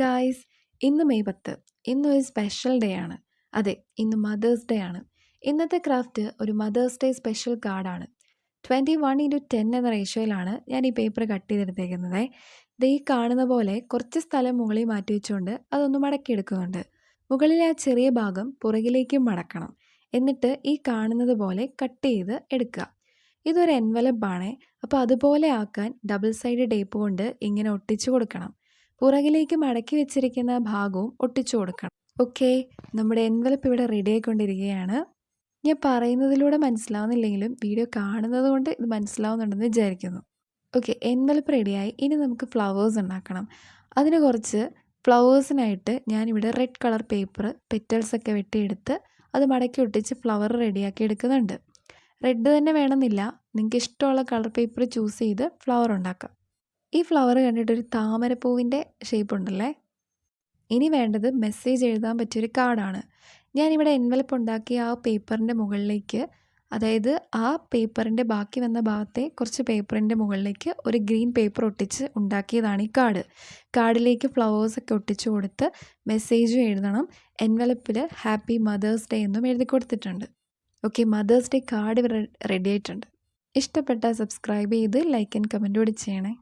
Guys, ഇന്ന് May 10. ഇന്നൊരു special day ആണ്. അതെ, ഇന്ന് മദേഴ്സ് ഡേ ആണ്. ഇന്നത്തെ ക്രാഫ്റ്റ് ഒരു മദേഴ്സ് ഡേ സ്പെഷ്യൽ കാർഡാണ്. 21:10 എന്ന റേഷ്യോയിലാണ് ഞാൻ ഈ പേപ്പർ കട്ട് ചെയ്തെടുത്തേക്കുന്നത്. ഇത് ഈ കാണുന്ന പോലെ കുറച്ച് സ്ഥലം മുകളിൽ മാറ്റി വെച്ചുകൊണ്ട് അതൊന്ന് മടക്കിയെടുക്കുന്നുണ്ട്. മുകളിലെ ആ ചെറിയ ഭാഗം പുറകിലേക്കും മടക്കണം. എന്നിട്ട് ഈ കാണുന്നത് പോലെ കട്ട് ചെയ്ത് എടുക്കുക. ഇതൊരു എൻവലപ്പാണ്. അപ്പോൾ അതുപോലെ ആക്കാൻ ഡബിൾ സൈഡ് ടേപ്പ് കൊണ്ട് ഇങ്ങനെ ഒട്ടിച്ചു കൊടുക്കണം. പുറകിലേക്ക് മടക്കി വെച്ചിരിക്കുന്ന ഭാഗവും ഒട്ടിച്ചു കൊടുക്കണം. ഓക്കെ, നമ്മുടെ എൻവലപ്പ് ഇവിടെ റെഡി ആയിക്കൊണ്ടിരിക്കുകയാണ്. ഞാൻ പറയുന്നതിലൂടെ മനസ്സിലാവുന്നില്ലെങ്കിലും വീഡിയോ കാണുന്നത് കൊണ്ട് ഇത് മനസ്സിലാവുന്നുണ്ടെന്ന് വിചാരിക്കുന്നു. ഓക്കെ, എൻവലപ്പ് റെഡിയായി. ഇനി നമുക്ക് ഫ്ലവേഴ്സ് ഉണ്ടാക്കണം. അതിന് കുറച്ച് ഫ്ലവേഴ്സിനായിട്ട് ഞാനിവിടെ റെഡ് കളർ പേപ്പർ പെറ്റൽസൊക്കെ വെട്ടിയെടുത്ത് അത് മടക്കി ഒട്ടിച്ച് ഫ്ലവർ റെഡിയാക്കി എടുക്കുന്നുണ്ട്. റെഡ് തന്നെ വേണമെന്നില്ല, നിങ്ങൾക്ക് ഇഷ്ടമുള്ള കളർ പേപ്പർ ചൂസ് ചെയ്ത് ഫ്ലവർ ഉണ്ടാക്കാം. ഈ ഫ്ലവർ കണ്ടിട്ടൊരു താമരപ്പൂവിൻ്റെ ഷേപ്പ് ഉണ്ടല്ലേ. ഇനി വേണ്ടത് മെസ്സേജ് എഴുതാൻ പറ്റിയൊരു കാർഡാണ്. ഞാനിവിടെ എൻവലപ്പ് ഉണ്ടാക്കിയ ആ പേപ്പറിൻ്റെ മുകളിലേക്ക്, അതായത് ആ പേപ്പറിൻ്റെ ബാക്കി വന്ന ഭാഗത്തെ കുറച്ച് പേപ്പറിൻ്റെ മുകളിലേക്ക് ഒരു ഗ്രീൻ പേപ്പർ ഒട്ടിച്ച് ഉണ്ടാക്കിയതാണ് ഈ കാർഡ്. കാർഡിലേക്ക് ഫ്ലവേഴ്സൊക്കെ ഒട്ടിച്ച് കൊടുത്ത് മെസ്സേജും എഴുതണം. എൻവലപ്പിൽ ഹാപ്പി മദേഴ്സ് ഡേ എന്നും എഴുതി കൊടുത്തിട്ടുണ്ട്. Okay, mother's day card ready ആയിട്ടുണ്ട്. ഇഷ്ടപ്പെട്ടാൽ സബ്സ്ക്രൈബ് ചെയ്ത് ലൈക്ക് ആൻഡ് കമൻറ്റ് കൂടി ചെയ്യണേ.